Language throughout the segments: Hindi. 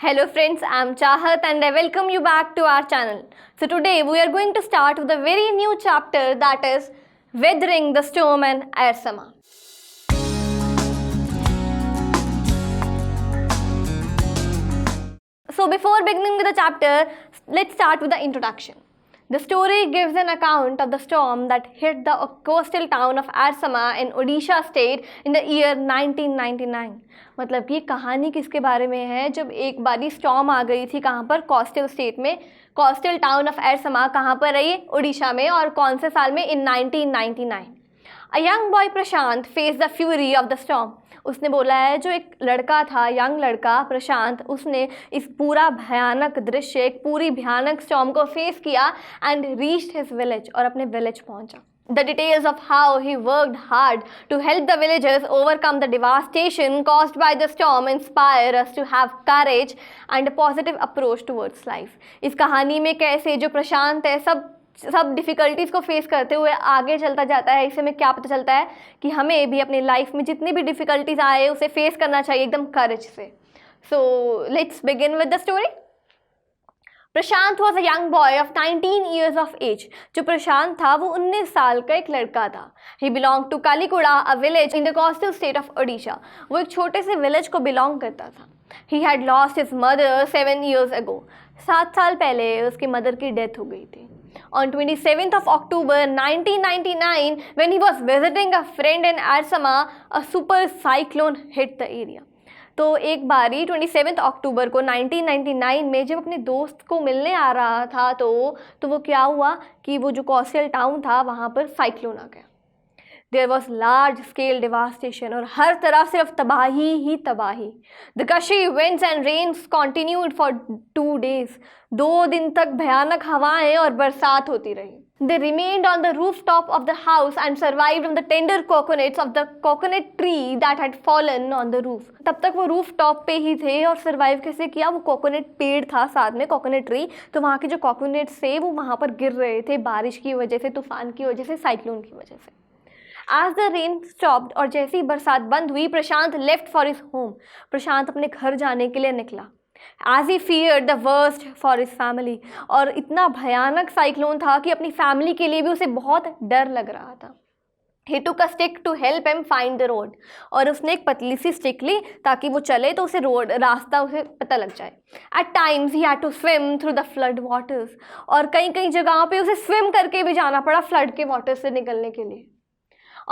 Hello friends, I am Chahat and I welcome you back to our channel. So today we are going to start with a very new chapter, that is Weathering the Storm and Arsama. So before beginning with the chapter, let's start with the introduction. The story gives an account of the storm that hit the coastal town of Arsama in Odisha state in the year 1999. मतलब कि कहानी किसके बारे में है जब एक बारी स्टॉर्म आ गई थी कहाँ पर, कोस्टल स्टेट में, कोस्टल टाउन ऑफ एरसमा कहाँ पर है ये, उड़ीसा में, और कौन से साल में, इन 1999. अ young boy Prashant face the fury of the storm. उसने बोला है जो एक लड़का था, यंग लड़का प्रशांत, उसने इस पूरा भयानक दृश्य, एक पूरी भयानक स्टॉर्म को फेस किया एंड रीच्ड हिज विलेज, और अपने विलेज पहुंचा. The details of how he worked hard to help the villagers overcome the devastation caused by the storm inspire us to have courage and a positive approach towards life. इस कहानी में कैसे जो प्रशांत है सब डिफ़िकल्टीज़ को फेस करते हुए आगे चलता जाता है, इससे हमें क्या पता चलता है कि हमें भी अपनी लाइफ में जितनी भी डिफ़िकल्टीज़ आए उसे फेस करना चाहिए एकदम करेज से. So let's begin with the story. Prashant was a young boy of 19 years of age. जो प्रशांत था वो 19 साल का एक लड़का था. He belong to Kalikuda, a village in the coastal state of Odisha. वो एक छोटे से विलेज को बिलोंग करता था. He had lost his mother 7 years ago. 7 साल पहले उसकी मदर की डेथ हो गई थी. On 27th of October 1999, when he was visiting a friend in Arsama, a super cyclone hit the area. तो एक बारी 27 अक्टूबर को 1999 में जब अपने दोस्त को मिलने आ रहा था तो वो क्या हुआ कि वो जो कोस्टल टाउन था वहाँ पर साइक्लोन आ गया. There was large scale devastation, और हर तरफ सिर्फ तबाही ही तबाही. The gusty winds and rains continued for 2 days. 2 दिन तक भयानक हवाएं और बरसात होती रही. They remained on the rooftop of the house and survived on the tender coconuts of the coconut tree that had fallen on the roof. तब तक वो रूफटॉप पे ही थे और सर्वाइव कैसे किया, वो कोकोनट पेड़ था साथ में, कोकोनट ट्री, तो वहाँ के जो कोकोनट्स थे वो वहाँ पर गिर रहे थे बारिश की वजह से, तूफान की वजह से, साइक्लोन की वजह से. As the rain stopped, और जैसे ही बरसात बंद हुई, प्रशांत left for his home. प्रशांत अपने घर जाने के लिए निकला. As he feared the worst for his family. और इतना भयानक साइक्लोन था कि अपनी फैमिली के लिए भी उसे बहुत डर लग रहा था. He took a stick to help him find the road. और उसने एक पतली सी स्टिक ली ताकि वो चले तो उसे रास्ता उसे पता लग जाए. At times he had to swim through the flood waters. और कई जगहों पे उसे स्विम करके भी जाना पड़ा फ्लड के वाटर से निकलने के लिए.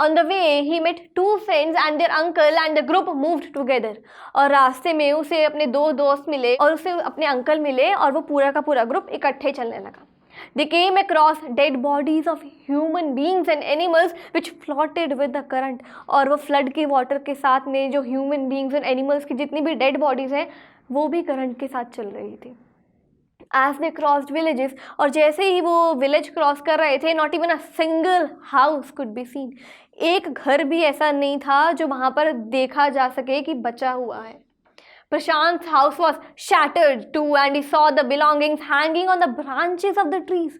On the way, he met 2 friends and their uncle and the group moved together. और रास्ते में उसे अपने 2 दोस्त मिले और उसे अपने अंकल मिले और वो पूरा का पूरा ग्रुप इकट्ठे चलने लगा. They came across dead bodies of human beings and animals which floated with the current. और वो फ्लड के वाटर के साथ में जो ह्यूमन बींग्स एंड एनिमल्स की जितनी भी डेड बॉडीज़ हैं वो भी करंट के साथ चल रही थी. As they crossed villages, और जैसे ही वो विलेज क्रॉस कर रहे थे, not even a single house could be seen. एक घर भी ऐसा नहीं था जो वहाँ पर देखा जा सके कि बचा हुआ है. Prashant's house was shattered too and he saw the belongings hanging on the branches of the trees.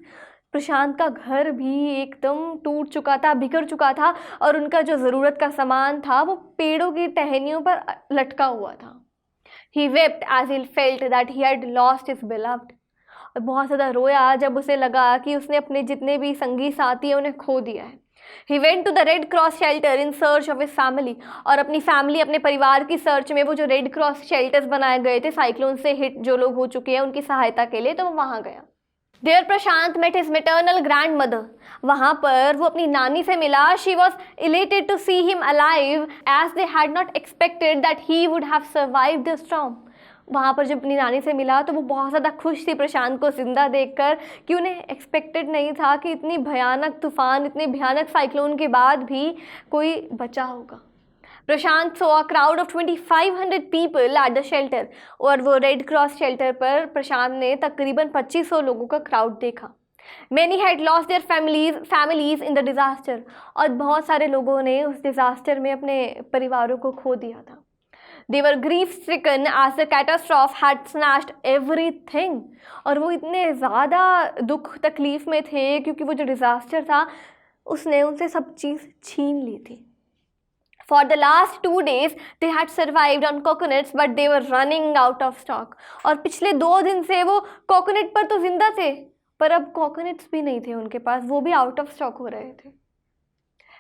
प्रशांत का घर भी एकदम टूट चुका था, बिखर चुका था, और उनका जो ज़रूरत का सामान था वो पेड़ों की टहनियों पर लटका हुआ था. He wept as he felt that he had lost his beloved. और बहुत ज़्यादा रोया जब उसे लगा कि उसने अपने जितने भी संगी साथी हैं उन्हें खो दिया है. He went to the Red Cross shelter in search of his family. और अपनी फैमिली, अपने परिवार की सर्च में वो जो रेड क्रॉस शेल्टर्स बनाए गए थे साइक्लोन से हिट जो लोग हो चुके हैं उनकी सहायता के लिए, तो वो वहाँ गया. There Prashant met his maternal grandmother. वहाँ पर वो अपनी नानी से मिला. She was elated to see him alive as they had not expected that he would have survived the storm. वहाँ पर जब अपनी नानी से मिला तो वो बहुत ज़्यादा खुश थी प्रशांत को ज़िंदा देखकर, कि उन्हें एक्सपेक्टेड नहीं था कि इतनी भयानक तूफान, इतने भयानक साइक्लोन के बाद भी कोई बचा होगा. Prashant saw a crowd of 2500 people at the shelter. और वो रेड क्रॉस शेल्टर पर प्रशांत ने तकरीबन 2500 लोगों का क्राउड देखा. Many had lost their families in the disaster. और बहुत सारे लोगों ने उस डिज़ास्टर में अपने परिवारों को खो दिया था. They were grief-stricken as the catastrophe had snatched everything. और वो इतने ज़्यादा दुख तकलीफ़ में थे क्योंकि वो जो डिज़ास्टर था उसने उनसे सब चीज़ छीन ली थी. For the last 2 days, they had survived on coconuts, but they were running out of stock. और पिछले 2 दिन से वो कोकोनट पर तो जिंदा थे, पर अब कोकोनट्स भी नहीं थे उनके पास, वो भी आउट ऑफ स्टॉक हो रहे थे.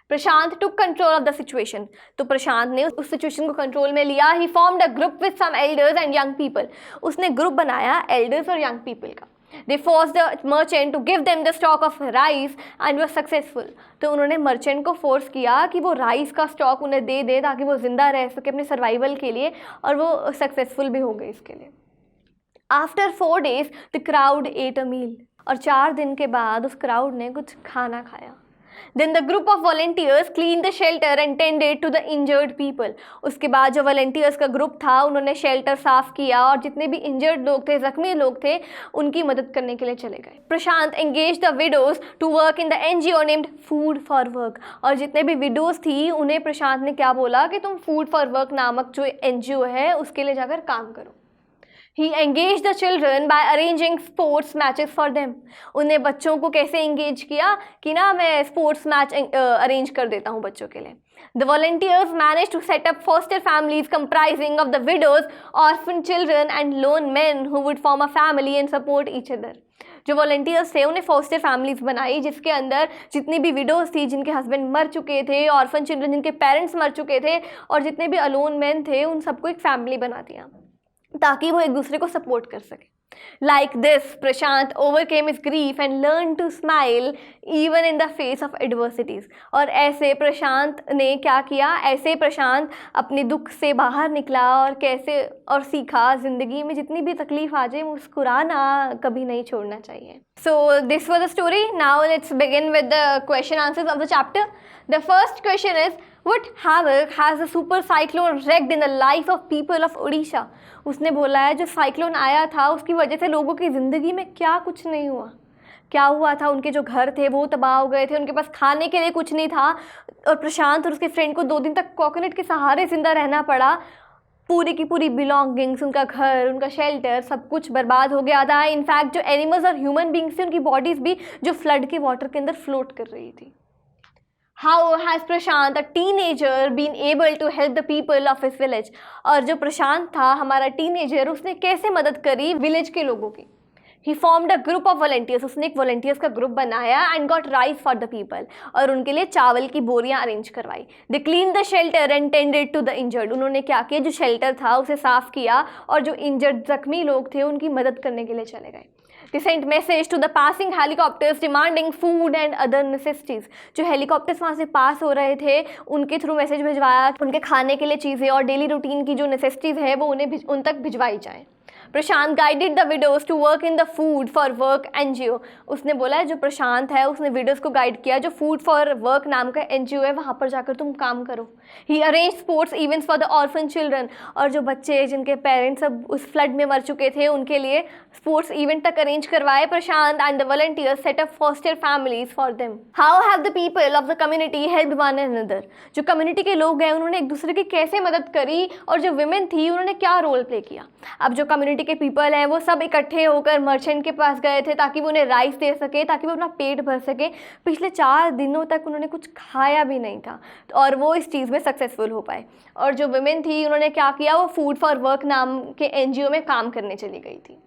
Prashant took control of the situation. तो प्रशांत ने उस सिचुएशन को कंट्रोल में लिया. He formed a group with some elders and young people. उसने ग्रुप बनाया एल्डर्स और यंग पीपल का. They forced the merchant to give them the stock of rice and were successful. तो उन्होंने मर्चेंट को फोर्स किया कि वो राइस का स्टॉक उन्हें दे दे ताकि वो जिंदा रह सके अपने सर्वाइवल के लिए, और वो सक्सेसफुल भी हो गए इसके लिए. After 4 days the crowd ate a meal. और 4 दिन के बाद उस क्राउड ने कुछ खाना खाया. Then the group of volunteers cleaned the shelter and tended to the injured people. उसके बाद जो volunteers का ग्रुप था उन्होंने शेल्टर साफ किया और जितने भी इंजर्ड लोग थे, जख्मी लोग थे, उनकी मदद करने के लिए चले गए. प्रशांत engaged the widows to work in the NGO named Food for Work. और जितने भी विडोज थी उन्हें प्रशांत ने क्या बोला कि तुम फूड फॉर वर्क नामक जो NGO है उसके लिए जाकर काम करो. He engaged the children by arranging sports matches for them. उन्हें बच्चों को कैसे engage किया कि ना मैं स्पोर्ट्स मैच अरेंज कर देता हूँ बच्चों के लिए. The volunteers managed to set up foster families comprising of the widows, orphan children and lone men who would form a family and support each other. जो वॉलंटियर्स थे उन्हें फोस्टर फैमिलीज बनाई जिसके अंदर जितनी भी विडोज थी जिनके हस्बैंड मर चुके थे, ऑर्फन चिल्ड्रन जिनके पेरेंट्स मर चुके थे, और जितने भी अलोन मैन थे उन सबको एक फैमिली बना दिया ताकि वो एक दूसरे को सपोर्ट कर सके. Like this, Prashant overcame his grief and learned to smile even in the face of adversities. और ऐसे प्रशांत ने क्या किया, ऐसे प्रशांत अपने दुख से बाहर निकला और कैसे और सीखा ज़िंदगी में जितनी भी तकलीफ आ जाए मुस्कुराना कभी नहीं छोड़ना चाहिए. So this was the story. Now let's begin with the question answers of the chapter. The first question is, what havoc has a super cyclone wreaked in the life of people of Odisha? उसने बोला है जो साइक्लोन आया था उसकी वजह से लोगों की ज़िंदगी में क्या कुछ नहीं हुआ. क्या हुआ था, उनके जो घर थे वो तबाह हो गए थे, उनके पास खाने के लिए कुछ नहीं था, और प्रशांत और उसके फ्रेंड को 2 दिन तक कोकोनट के सहारे ज़िंदा रहना पड़ा. पूरी की पूरी बिलोंगिंग्स, उनका घर, उनका शेल्टर, सब कुछ बर्बाद हो गया था. इनफैक्ट जो एनिमल्स और ह्यूमन बींग्स थे उनकी बॉडीज़ भी जो फ्लड के वाटर के अंदर फ्लोट कर रही थी. How has Prashant, a teenager, been able to help the people of his village? और जो प्रशांत था हमारा टीनेजर, उसने कैसे मदद करी विलेज के लोगों की. He formed a group of volunteers. उसने एक volunteers का ग्रुप बनाया and got rice for the people. और उनके लिए चावल की बोरियां अरेंज करवाई. They cleaned the shelter and tended to the injured. उन्होंने क्या किया, जो शेल्टर था उसे साफ किया और जो इंजर्ड जख्मी लोग थे उनकी मदद करने के लिए चले गए. They sent message to the passing helicopters demanding food and other necessities. जो हेलीकॉप्टर्स वहाँ से पास हो रहे थे उनके थ्रू मैसेज भिजवाया, उनके खाने के लिए चीज़ें और डेली रूटीन की जो नेसेसिटीज़ है वो उन्हें उन तक भिजवाई जाए. Prashant guided the widows to work in the food for work NGO. उसने बोला है जो प्रशांत है उसने विडोज को गाइड किया जो फूड फॉर वर्क नाम का NGO है वहाँ पर जाकर तुम काम करो. He arrange sports events for the orphan children. और जो बच्चे जिनके पेरेंट्स अब उस फ्लड में मर चुके थे उनके लिए स्पोर्ट्स इवेंट तक अरेंज करवाए Prashant. And the volunteers set up foster families for them. How have the people of the community help one another. जो कम्युनिटी के लोग हैं उन्होंने एक दूसरे की कैसे मदद करी, और जो विमेन थी उन्होंने क्या रोल प्ले किया. अब जो कम्युनिटी के पीपल हैं वो सब इकट्ठे होकर मर्चेंट के पास गए थे ताकि वो उन्हें राइस दे सके, ताकि वो अपना पेट भर सके. पिछले 4 दिनों तक उन्होंने कुछ खाया भी नहीं था और वो इस चीज़ में सक्सेसफुल हो पाए. और जो विमेन थी उन्होंने क्या किया, वो फूड फॉर वर्क नाम के NGO में काम करने चली गई थी.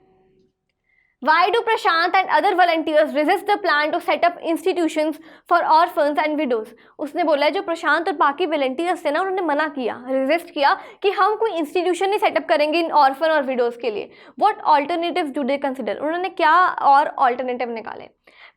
Why do Prashant and other volunteers resist the plan to set up institutions for orphans and widows? उसने बोला है जो प्रशांत और बाकी वॉलंटियर्स थे ना उन्होंने मना किया, रेजिस्ट किया कि हम कोई इंस्टीट्यूशन नहीं सेटअप करेंगे इन ऑर्फन और विडोज़ के लिए. What alternatives do they consider. उन्होंने क्या और ऑल्टरनेटिव निकाले.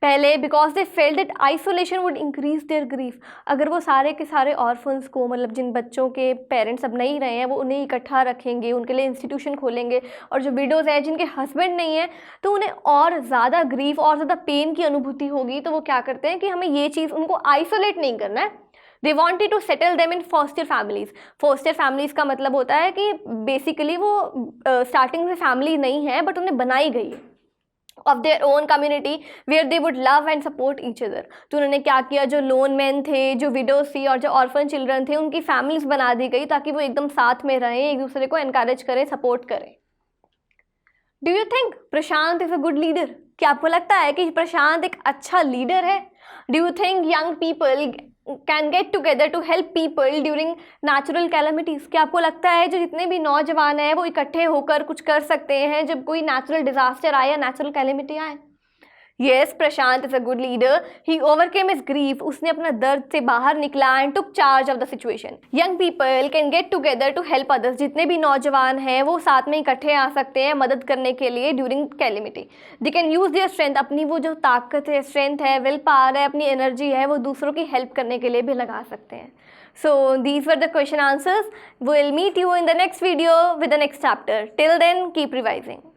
पहले because they felt that isolation would increase their grief. अगर वो सारे के सारे ऑर्फन्स को, मतलब जिन बच्चों के पेरेंट्स अब नहीं रहे हैं, वो उन्हें इकट्ठा रखेंगे, उनके लिए इंस्टीट्यूशन खोलेंगे, और जो विडोज़ हैं जिनके हस्बैंड नहीं है तो उन्हें और ज़्यादा ग्रीफ और ज़्यादा पेन की अनुभूति होगी. तो वो क्या करते हैं कि हमें ये चीज़ उनको आइसोलेट नहीं करना है. They wanted to settle them in foster families. Foster families का मतलब होता है कि बेसिकली वो स्टार्टिंग से फैमिली नहीं है बट उन्हें बनाई गई है of their own community where they would love and support each other. तो उन्होंने क्या किया, जो लोन मैन थे, जो विडोज थी और जो ऑर्फन चिल्ड्रन थे उनकी फैमिलीज बना दी गई ताकि वो एकदम साथ में रहें, एक दूसरे को एनकरेज करें, सपोर्ट करें. Do you think Prashant is a good leader. क्या आपको लगता है कि प्रशांत एक अच्छा लीडर है. Do you think young people can get together to help people during natural calamities? क्या आपको लगता है जो जितने भी नौजवान हैं वो इकट्ठे होकर कुछ कर सकते हैं जब कोई नेचुरल डिजास्टर आए या नेचुरल कैलेमिटी आए? Yes, Prashant is a good leader. He overcame his grief. उसने अपना दर्द से बाहर निकला and took charge of the situation. Young people can get together to help others. जितने भी नौजवान हैं वो साथ में इकट्ठे आ सकते हैं मदद करने के लिए during calamity. They can use their strength. अपनी वो जो ताकत है, strength है, will power है, अपनी energy है, वो दूसरों की help करने के लिए भी लगा सकते हैं. So these were the question answers. We'll meet you in the next video with the next chapter. Till then, keep revising.